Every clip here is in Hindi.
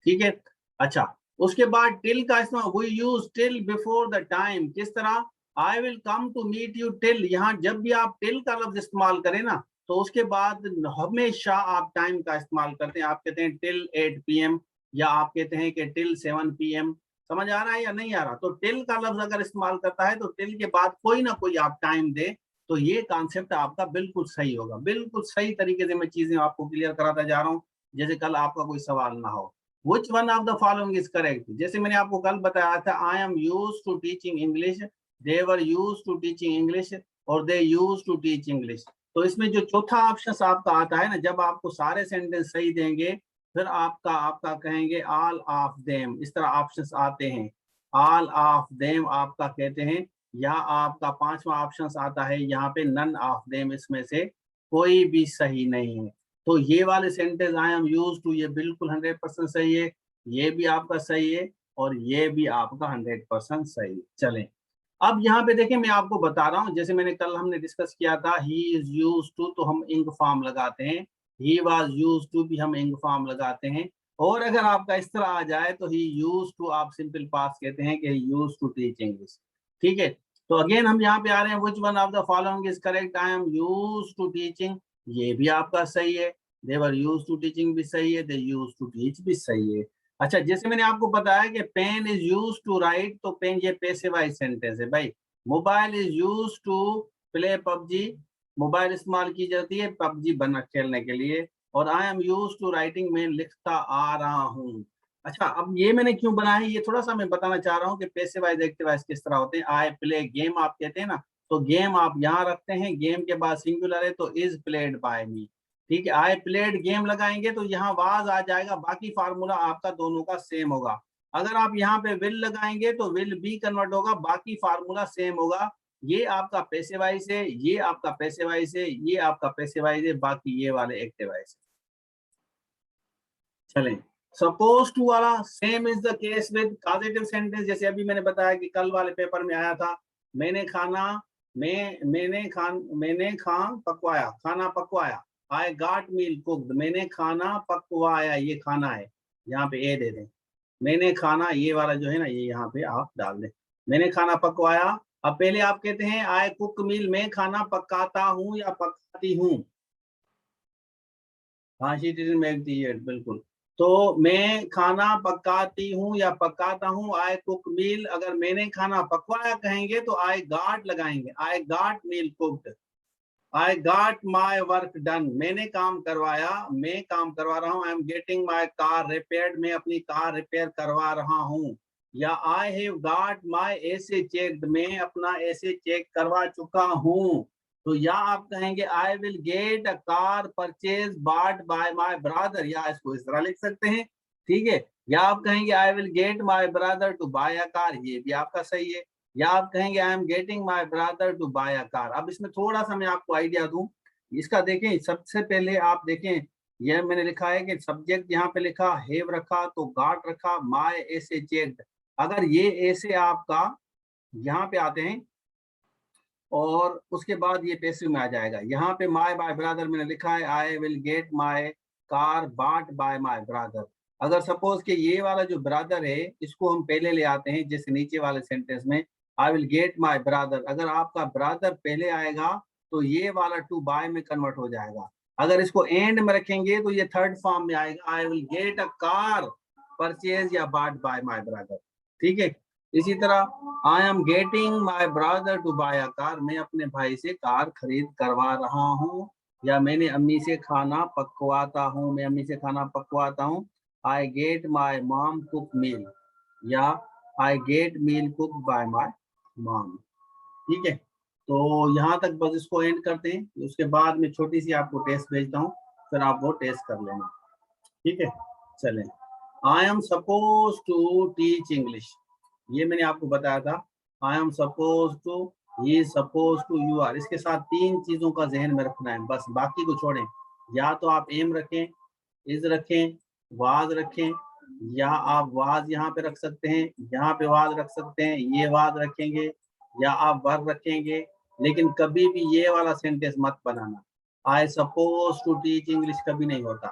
ठीक है। अच्छा, उसके बाद टिल का इस्तेमाल, we use till before the time, किस तरह, I will come to meet you till, यहाँ जब भी आप टिल का लफ्ज इस्तेमाल करें ना तो उसके बाद हमेशा आप टाइम का इस्तेमाल करते हैं। आप कहते हैं टिल 8 PM या आप कहते हैं कि टिल 7 PM। समझ आ रहा है या नहीं आ रहा? तो टिल का लफ्ज अगर इस्तेमाल करता है तो टिल के बाद कोई ना कोई आप टाइम दे, तो ये कॉन्सेप्ट आपका बिल्कुल सही होगा। बिल्कुल सही तरीके से मैं चीजें आपको क्लियर कराता जा रहा हूँ, जैसे कल आपका कोई सवाल ना हो। Which one of the following is correct? जैसे मैंने आपको कल बताया था, I am used to teaching English, they were used to teaching English, और they used to teach English। तो इसमें जो चौथा ऑप्शन आपका आता है ना, जब आपको सारे सेंटेंस सही देंगे फिर आपका कहेंगे all of them, इस तरह ऑप्शंस आते हैं। all of them आपका कहते हैं, या आपका पांचवा ऑप्शन आता है यहाँ पे none of them, इसमें से कोई भी सही नहीं है। तो ये वाले sentence I am use to, ये बिल्कुल 100% सही है, ये भी आपका सही है और ये भी आपका 100% सही है। चलें, अब यहाँ पे देखें, मैं आपको बता रहा हूँ, जैसे मैंने कल हमने डिस्कस किया था, ही इज यूज टू तो हम इंग फॉर्म लगाते हैं, ही वाज यूज टू भी हम इंग फॉर्म लगाते हैं, और अगर आपका इस तरह आ जाए तो ही यूज टू आप सिंपल पास कहते हैं कि ही यूज टू टीच इंग्लिश। ठीक है, तो अगेन हम यहाँ पे आ रहे हैं, which one of the following is correct, I am use to teaching, ये भी आपका सही है। They were use to teaching भी सही है, दे यूज टू टीच भी सही है। अच्छा, जैसे मैंने आपको बताया कि pen is use to write, तो पेन ये पैसिव वॉइस सेंटेंस है भाई। Mobile is use to play PUBG, mobile इस्तेमाल की जाती है पबजी बना खेलने के लिए। और I am use to writing, मैं लिखता आ रहा हूँ। अच्छा, अब ये मैंने क्यों बनाया है, ये थोड़ा सा मैं बताना चाह रहा हूँ कि पैसिव वॉइस एक्टिव वॉइस किस तरह होते हैं। आई प्ले गेम आप कहते हैं ना, तो गेम आप यहाँ रखते हैं, गेम के बाद सिंगुलर है तो इज प्लेड बाय मी। ठीक है, आई प्लेड गेम लगाएंगे तो यहाँ वाज आ जाएगा, बाकी फार्मूला आपका दोनों का सेम होगा। अगर आप यहाँ पे विल लगाएंगे तो विल बी कन्वर्ट होगा, बाकी फार्मूला सेम होगा। ये आपका पैसिव वॉइस है, ये आपका पैसिव वॉइस है, ये आपका पैसिव वॉइस है, बाकी ये वाले एक्टिव वॉइस है। चलें, सपोज टू वाला same is the case with causative sentence, जैसे अभी मैंने बताया कि कल वाले पेपर में आया था, मैंने खाना मैंने पकवाया, खाना पकवाया। आई गॉट मील कुक्ड, मैंने खाना पकवाया, ये खाना है, यहाँ पे ए दे दें। मैंने खाना, ये वाला जो है ना, ये यहाँ पे आप डाल दें, मैंने खाना पकवाया। अब पहले आप कहते हैं आई कुक मील, मैं खाना पकाता हूँ या पकाती हूँ। हाँ, she didn't make the ad, बिल्कुल। तो मैं खाना पकाती हूँ या पकाता हूँ, आई कुक मील। अगर मैंने खाना पकवाया कहेंगे तो आई गॉट लगाएंगे, I got meal cooked, I got my work done, मैंने काम करवाया, मैं काम करवा रहा हूँ। I am getting my car repaired, मैं अपनी कार रिपेयर करवा रहा हूँ। या I have got my essay checked, मैं अपना एसे चेक करवा चुका हूँ। तो या आप कहेंगे I will get a car purchase bot by my brother, या इसको इस तरह लिख सकते हैं। ठीक है, या आप कहेंगे I will get my brother to buy a car, ये भी आपका सही है। या आप कहेंगे I am getting my brother to buy a car. अब इसमें थोड़ा सा मैं आपको आइडिया दूं, इसका देखें, सबसे पहले आप देखें, यह मैंने लिखा है कि सब्जेक्ट यहाँ पे लिखा हैव रखा, तो गॉट रखा, माय ऐसे चेक्ड। अगर ये ऐसे आपका यहाँ पे आते हैं और उसके बाद ये पैसिव में आ जाएगा। यहाँ पे माय बाय ब्रदर मैंने लिखा है, आई will get my car bot by my brother. अगर सपोज कि ये वाला जो ब्रदर है इसको हम पहले ले आते हैं, जैसे नीचे वाले सेंटेंस में आई विल गेट माय ब्रदर, अगर आपका ब्रदर पहले आएगा तो ये वाला टू बाय में कन्वर्ट हो जाएगा। अगर इसको एंड में रखेंगे तो ये थर्ड फॉर्म में आएगा, I will get a car purchase या बॉट बाय माय ब्रदर। ठीक है, इसी तरह I am getting my brother to buy a car, मैं अपने भाई से कार खरीद करवा रहा हूँ। या मैंने अम्मी से खाना पकवाता हूँ, मैं अम्मी से खाना पकवाता हूँ। I get my mom cook meal, या I get meal cook by my mom. ठीक है, तो यहाँ तक बस इसको एंड करते हैं, उसके बाद में छोटी सी आपको टेस्ट भेजता हूँ, फिर आप वो टेस्ट कर लेना। ठीक है, चलें, I am suppose to teach English, ये मैंने आपको बताया था, I am suppose to, he suppose to, you are, इसके साथ तीन चीजों का जहन में रखना है, बस बाकी को छोड़ें। या तो आप एम रखें, इज रखें, वाज रखें, या आप वाज यहाँ पे रख सकते हैं, यहाँ पे वाज रख सकते हैं, ये वाज रखेंगे, या आप वर रखेंगे, लेकिन कभी भी ये वाला सेंटेंस मत बनाना। I suppose to teach English कभी नहीं होता।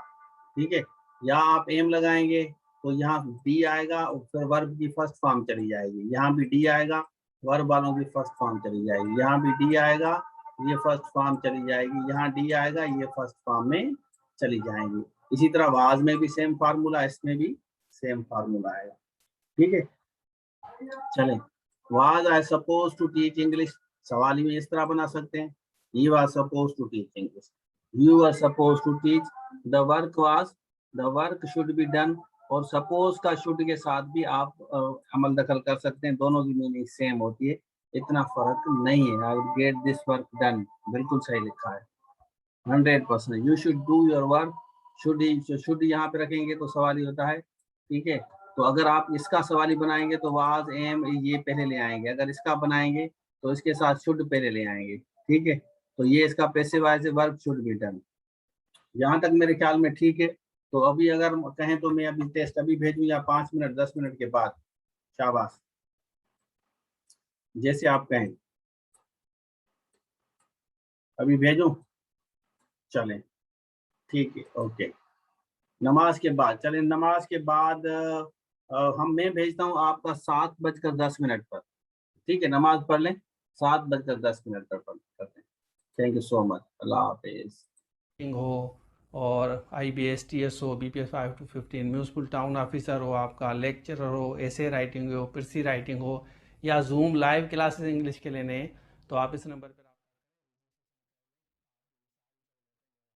ठीक है, या आप एम लगाएंगे, तो यहाँ डी आएगा और फिर वर्ब की फर्स्ट फॉर्म चली जाएगी। यहाँ भी डी आएगा, वर्ब वालों की फर्स्ट फॉर्म चली जाएगी। यहाँ भी डी आएगा, ये फर्स्ट फॉर्म चली जाएगी। यहाँ डी आएगा, ये फर्स्ट फॉर्म में चली जाएंगी। इसी तरह वाज में भी सेम फार्मूला, इसमें भी सेम फार्मूला आएगा। ठीक है, चलें। Was I suppose to teach English, सवाल में इस तरह बना सकते हैं, he was suppose to teach English, you were suppose to teach, the work was, the work should be done. और सपोज का शुड के साथ भी आप अमल दखल कर सकते हैं, दोनों की मीनिंग सेम होती है, इतना फर्क नहीं है। आई will get this work done, बिल्कुल सही लिखा है 100%। You should do your work, should यहाँ पे रखेंगे तो सवाल ही होता है। ठीक है, तो अगर आप इसका सवाली बनाएंगे तो वाज एम ये पहले ले आएंगे, अगर इसका बनाएंगे तो इसके साथ शुड पहले ले आएंगे। ठीक है, तो ये इसका पैसिव वॉइस है, वर्क शुड बी डन। यहाँ तक मेरे ख्याल में ठीक है। तो अभी अगर कहें तो मैं अभी टेस्ट अभी भेजूं या 5 मिनट 10 मिनट के बाद, शाबाश, जैसे आप कहें, अभी भेजूं? चलें, ठीक है, ओके। नमाज के बाद, चलें नमाज के बाद मैं भेजता हूँ आपका 7:10 पर। ठीक है, नमाज पढ़ लें, 7:10 पर करते हैं। थैंक यू सो मच, अल्लाह हाफिज। हो और IBS TS हो, BPS 5 to 15, municipal town officer हो, आपका लेक्चरर हो, एसे राइटिंग हो, प्रिसी राइटिंग हो, या जूम लाइव क्लासेस इंग्लिश के लेने, तो आप इस नंबर पर